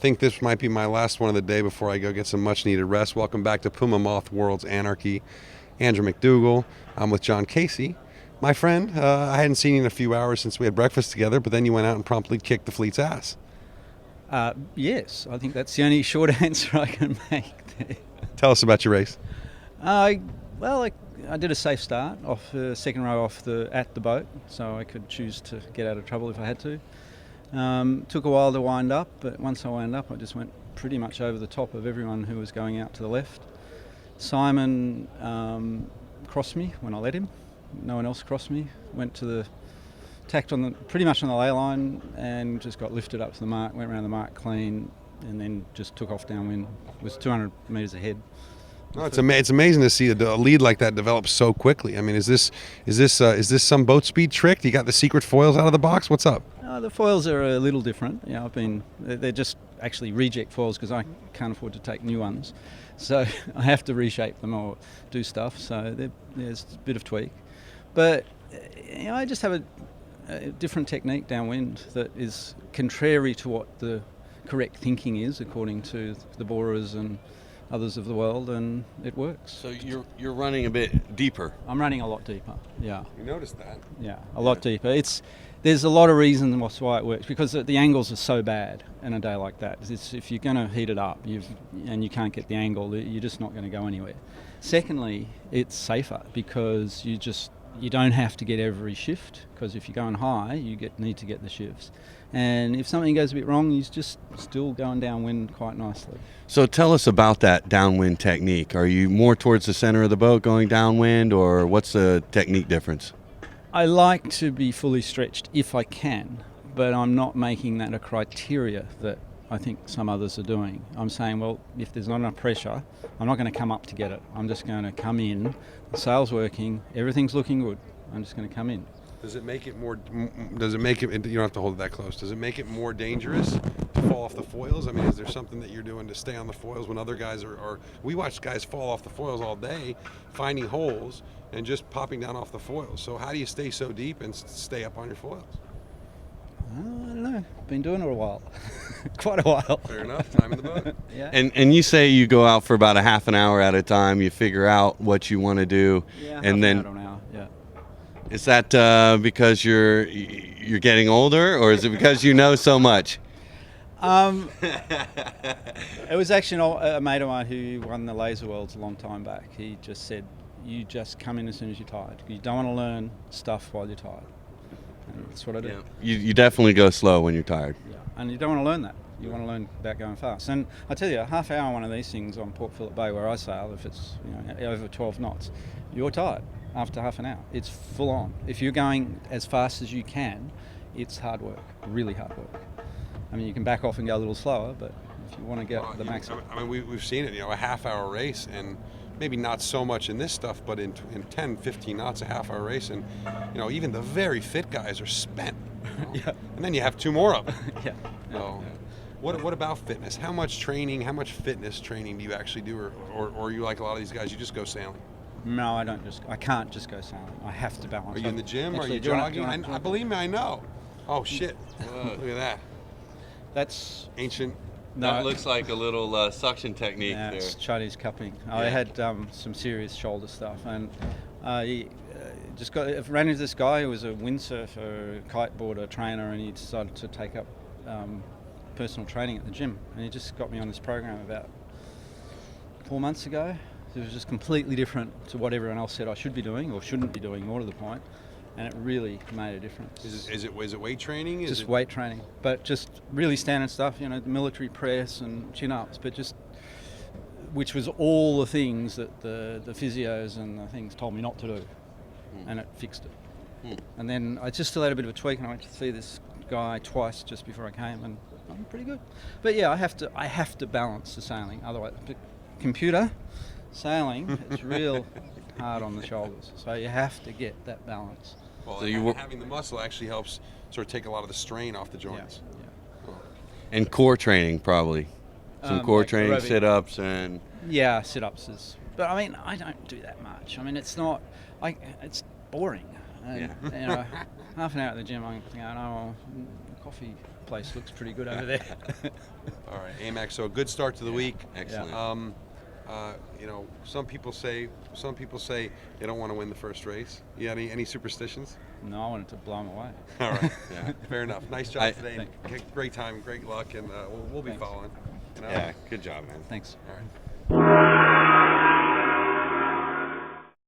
think this might be my last one of the day before I go get some much-needed rest. Welcome back to Puma Moth World's Anarchy. Andrew McDougall. I'm with John Casey. My friend, I hadn't seen you in a few hours since we had breakfast together, but then you went out and promptly kicked the fleet's ass. Yes, I think that's the only short answer I can make there. Tell us about your race. I did a safe start off the second row at the boat, so I could choose to get out of trouble if I had to. Took a while to wind up, but once I wound up, I just went pretty much over the top of everyone who was going out to the left. Simon crossed me when I let him. No one else crossed me. Tacked pretty much on the ley line and just got lifted up to the mark, went around the mark clean, and then just took off downwind. Was 200 metres ahead. Oh, it's amazing to see a lead like that develop so quickly. I mean, is this some boat speed trick? You got the secret foils out of the box? What's up? The foils are a little different. Yeah, they're just actually reject foils because I can't afford to take new ones, so I have to reshape them or do stuff. So there's a bit of tweak, but I just have a different technique downwind that is contrary to what the correct thinking is, according to the borers and others of the world, and it works. So you're running a bit deeper. I'm running a lot deeper. Yeah. You noticed that? Yeah, a lot deeper. There's a lot of reasons why it works, because the angles are so bad in a day like that. If you're going to heat it up and you can't get the angle, you're just not going to go anywhere. Secondly, it's safer because you don't have to get every shift, because if you're going high, you need to get the shifts. And if something goes a bit wrong, you're just still going downwind quite nicely. So tell us about that downwind technique. Are you more towards the center of the boat going downwind, or what's the technique difference? I like to be fully stretched if I can, but I'm not making that a criteria that I think some others are doing. I'm saying, well, if there's not enough pressure, I'm not going to come up to get it. I'm just going to come in, the sail's working, everything's looking good. I'm just going to come in. Does it make it more? Does it make it? You don't have to hold it that close. Does it make it more dangerous to fall off the foils? I mean, is there something that you're doing to stay on the foils when other guys are? We watch guys fall off the foils all day, finding holes and just popping down off the foils. So how do you stay so deep and stay up on your foils? I don't know. Been doing it a while, quite a while. Fair enough. Time in the boat. Yeah. And you say you go out for about a half an hour at a time. You figure out what you want to do, Yeah. and then An hour, yeah. is that because you're getting older, or is it because you know so much? It was actually a mate of mine who won the Laser Worlds a long time back. He just said, you just come in as soon as you're tired. You don't want to learn stuff while you're tired. And that's what I do. Yeah. You definitely go slow when you're tired. Yeah. And you don't want to learn that. You want to learn about going fast. And I tell you, a half hour on one of these things on Port Phillip Bay where I sail, if it's over 12 knots, you're tired after half an hour. It's full on. If you're going as fast as you can, it's hard work, really hard work. I mean, you can back off and go a little slower, but if you want to get the maximum. I mean, we've seen it, a half-hour race, and maybe not so much in this stuff, but in 10, 15 knots, a half-hour race, and, even the very fit guys are spent. Yeah. And then you have two more of them. Yeah. So, what about fitness? How much fitness training do you actually do, or are you like a lot of these guys, you just go sailing? No, I can't just go sailing. I have to balance. Are you in the gym? Actually, Are you jogging? I believe me, I know. Oh, shit. Look at that. That's Ancient. That looks like a little suction technique yeah, there. it's Chinese cupping. I had some serious shoulder stuff, and I ran into this guy who was a windsurfer, kiteboarder, trainer, and he decided to take up personal training at the gym. And he just got me on this program about 4 months ago. It was just completely different to what everyone else said I should be doing or shouldn't be doing, more to the point. And it really made a difference. Is it weight training? Just weight training, but just really standard stuff, military press and chin-ups, but which was all the things that the physios and the things told me not to do, and it fixed it. And then I just still had a bit of a tweak, and I went to see this guy twice just before I came, and I'm pretty good. But yeah, I have to balance the sailing, otherwise, computer sailing, it's real hard on the shoulders, so you have to get that balance. Well, so having the muscle actually helps sort of take a lot of the strain off the joints. Yeah. And core training, probably. Some core like training, aerobic. sit-ups, and... Yeah, sit-ups is... But, I mean, I don't do that much. I mean, it's not... it's boring. And, you know, half an hour at the gym, I'm thinking, oh, the coffee place looks pretty good over there. All right, Amac. So a good start to the week. Excellent. You know, some people say they don't want to win the first race. You got any superstitions? No, I wanted to blow them away. All right. Yeah. Fair enough. Nice job today. Great time, great luck, and we'll be Thanks. following. You know? Yeah, good job, man. Thanks. All right.